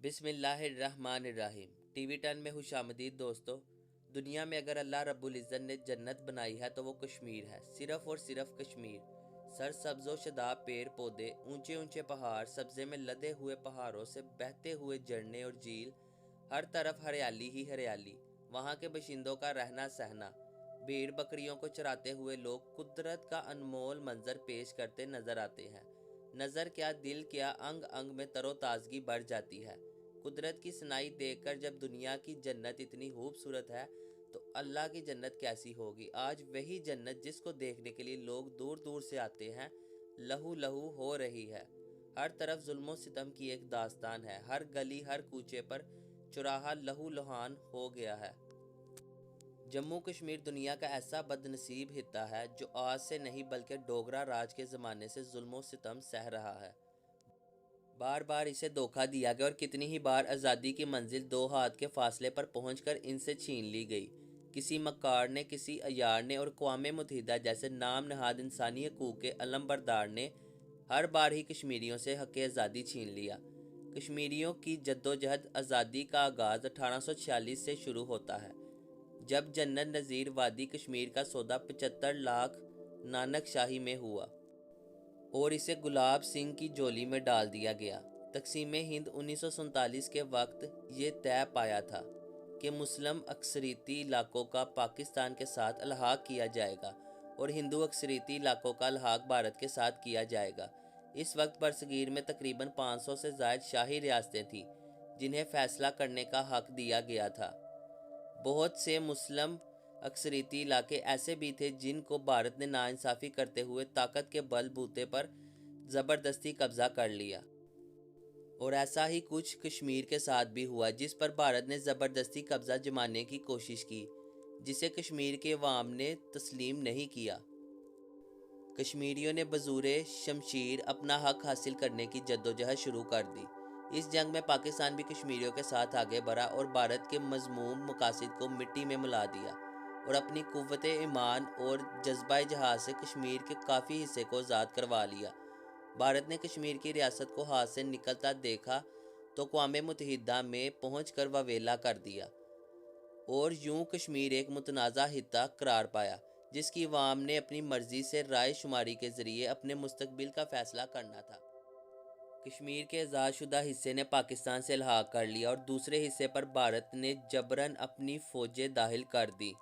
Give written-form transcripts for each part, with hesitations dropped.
بسم اللہ الرحمن الرحیم۔ ٹی وی 10 میں خوش آمدید دوستو۔ دنیا میں اگر اللہ رب العزت نے جنت بنائی ہے تو وہ کشمیر ہے، صرف اور صرف کشمیر۔ سر سبز و شاداب پیڑ پودے، اونچے اونچے پہاڑ، سبزے میں لدے ہوئے پہاڑوں سے بہتے ہوئے جھرنے اور جھیل، ہر طرف ہریالی ہی ہریالی۔ وہاں کے باشندوں کا رہنا سہنا، بھیڑ بکریوں کو چراتے ہوئے لوگ قدرت کا انمول منظر پیش کرتے نظر آتے ہیں۔ نظر کیا، دل کیا، انگ انگ میں تر و تازگی بڑھ جاتی ہے۔ قدرت کی صنائی دیکھ کر جب دنیا کی جنت اتنی خوبصورت ہے تو اللہ کی جنت کیسی ہوگی۔ آج وہی جنت جس کو دیکھنے کے لیے لوگ دور دور سے آتے ہیں لہو لہو ہو رہی ہے۔ ہر طرف ظلم و ستم کی ایک داستان ہے، ہر گلی ہر کوچے پر چوراہا لہو لہان ہو گیا ہے۔ جموں کشمیر دنیا کا ایسا بد نصیب خطہ ہے جو آج سے نہیں بلکہ ڈوگرا راج کے زمانے سے ظلم و ستم سہ رہا ہے۔ بار بار اسے دھوکہ دیا گیا اور کتنی ہی بار آزادی کی منزل 2 ہاتھ کے فاصلے پر پہنچ کر ان سے چھین لی گئی۔ کسی مکار نے، کسی عیار نے اور اقوام متحدہ جیسے نام نہاد انسانی حقوق کے علم بردار نے ہر بار ہی کشمیریوں سے حق آزادی چھین لیا۔ کشمیریوں کی جدوجہد آزادی کا آغاز 1846 سے شروع ہوتا ہے، جب جنرل نذیر وادی کشمیر کا سودا 75 لاکھ نانک شاہی میں ہوا اور اسے گلاب سنگھ کی جولی میں ڈال دیا گیا۔ تقسیم ہند 1947 کے وقت یہ طے پایا تھا کہ مسلم اکثریتی علاقوں کا پاکستان کے ساتھ الحاق کیا جائے گا اور ہندو اکثریتی علاقوں کا الحاق بھارت کے ساتھ کیا جائے گا۔ اس وقت برصغیر میں تقریباً 500 سے زائد شاہی ریاستیں تھیں جنہیں فیصلہ کرنے کا حق دیا گیا تھا۔ بہت سے مسلم اکثریتی علاقے ایسے بھی تھے جن کو بھارت نے ناانصافی کرتے ہوئے طاقت کے بل بوتے پر زبردستی قبضہ کر لیا، اور ایسا ہی کچھ کشمیر کے ساتھ بھی ہوا جس پر بھارت نے زبردستی قبضہ جمانے کی کوشش کی، جسے کشمیر کے عوام نے تسلیم نہیں کیا۔ کشمیریوں نے بزور شمشیر اپنا حق حاصل کرنے کی جدوجہد شروع کر دی۔ اس جنگ میں پاکستان بھی کشمیریوں کے ساتھ آگے بڑھا اور بھارت کے مذموم مقاصد کو مٹی میں ملا دیا اور اپنی قوت ایمان اور جذبہ جہاد سے کشمیر کے کافی حصے کو آزاد کروا لیا۔ بھارت نے کشمیر کی ریاست کو ہاتھ سے نکلتا دیکھا تو اقوام متحدہ میں پہنچ کر واویلا کر دیا اور یوں کشمیر ایک متنازع خطہ قرار پایا جس کی عوام نے اپنی مرضی سے رائے شماری کے ذریعے اپنے مستقبل کا فیصلہ کرنا تھا۔ کشمیر کے آزاد شدہ حصے نے پاکستان سے الحاق کر لیا اور دوسرے حصے پر بھارت نے جبراً اپنی فوجیں داخل کر دی۔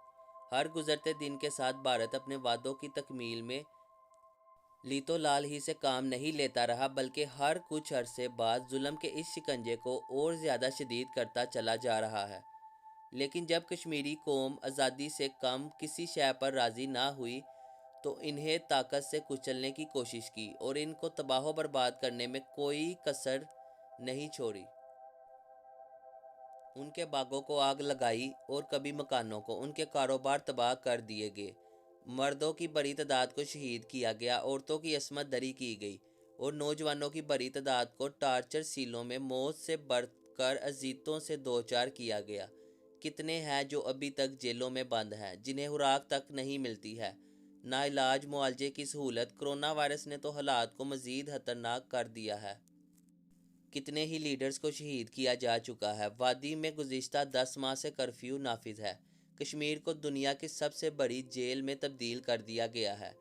ہر گزرتے دن کے ساتھ بھارت اپنے وعدوں کی تکمیل میں لیتو لال ہی سے کام نہیں لیتا رہا بلکہ ہر کچھ عرصے بعد ظلم کے اس شکنجے کو اور زیادہ شدید کرتا چلا جا رہا ہے۔ لیکن جب کشمیری قوم آزادی سے کم کسی شے پر راضی نہ ہوئی تو انہیں طاقت سے کچلنے کی کوشش کی اور ان کو تباہ و برباد کرنے میں کوئی کسر نہیں چھوڑی۔ ان کے باغوں کو آگ لگائی اور کبھی مکانوں کو، ان کے کاروبار تباہ کر دیے گئے، مردوں کی بڑی تعداد کو شہید کیا گیا، عورتوں کی عصمت دری کی گئی اور نوجوانوں کی بڑی تعداد کو ٹارچر سیلوں میں موت سے بڑھ کر اذیتوں سے دوچار کیا گیا۔ کتنے ہیں جو ابھی تک جیلوں میں بند ہیں، جنہیں خوراک تک نہیں ملتی ہے، نہ علاج معالجے کی سہولت۔ کرونا وائرس نے تو حالات کو مزید خطرناک کر دیا ہے۔ کتنے ہی لیڈرز کو شہید کیا جا چکا ہے۔ وادی میں گزشتہ 10 ماہ سے کرفیو نافذ ہے۔ کشمیر کو دنیا کی سب سے بڑی جیل میں تبدیل کر دیا گیا ہے۔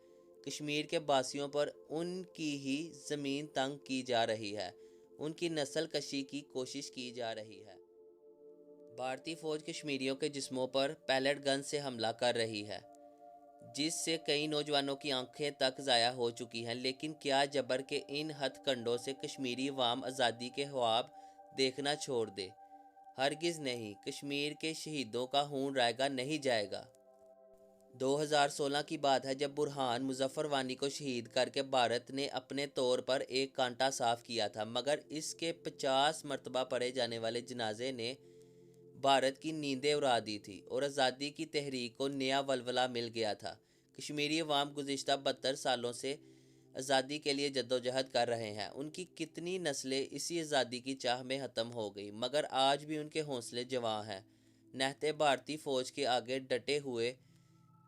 کشمیر کے باسیوں پر ان کی ہی زمین تنگ کی جا رہی ہے، ان کی نسل کشی کی کوشش کی جا رہی ہے۔ بھارتی فوج کشمیریوں کے جسموں پر پیلٹ گن سے حملہ کر رہی ہے، جس سے کئی نوجوانوں کی آنکھیں تک ضائع ہو چکی ہیں۔ لیکن کیا جبر کے ان ہتھ کنڈوں سے کشمیری عوام آزادی کے خواب دیکھنا چھوڑ دے؟ ہرگز نہیں۔ کشمیر کے شہیدوں کا خون رائیگاں نہیں جائے گا۔ 2016 کی بات ہے جب برہان مظفر وانی کو شہید کر کے بھارت نے اپنے طور پر ایک کانٹا صاف کیا تھا، مگر اس کے 50 مرتبہ پڑھے جانے والے جنازے نے بھارت کی نیندیں اڑا دی تھی اور آزادی کی تحریک کو نیا ولولہ مل گیا تھا۔ کشمیری عوام گزشتہ 72 سالوں سے آزادی کے لیے جدوجہد کر رہے ہیں۔ ان کی کتنی نسلیں اسی آزادی کی چاہ میں ختم ہو گئی، مگر آج بھی ان کے حوصلے جواں ہیں۔ نہتے بھارتی فوج کے آگے ڈٹے ہوئے،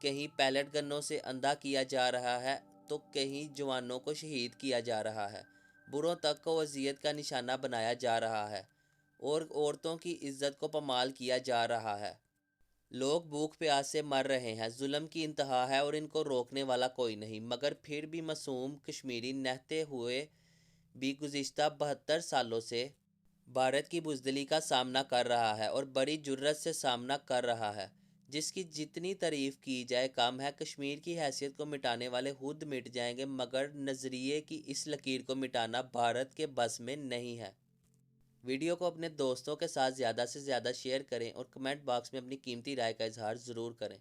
کہیں پیلٹ گنوں سے اندھا کیا جا رہا ہے تو کہیں جوانوں کو شہید کیا جا رہا ہے، بروں تک کو اذیت کا نشانہ بنایا جا رہا ہے۔ اور عورتوں کی عزت کو پامال کیا جا رہا ہے۔ لوگ بھوک پیاس سے مر رہے ہیں، ظلم کی انتہا ہے اور ان کو روکنے والا کوئی نہیں، مگر پھر بھی معصوم کشمیری نہتے ہوئے بھی گزشتہ 72 سالوں سے بھارت کی بزدلی کا سامنا کر رہا ہے اور بڑی جرات سے سامنا کر رہا ہے، جس کی جتنی تعریف کی جائے کم ہے۔ کشمیر کی حیثیت کو مٹانے والے خود مٹ جائیں گے، مگر نظریے کی اس لکیر کو مٹانا بھارت کے بس میں نہیں ہے۔ ویڈیو کو اپنے دوستوں کے ساتھ زیادہ سے زیادہ شیئر کریں اور کمنٹ باکس میں اپنی قیمتی رائے کا اظہار ضرور کریں۔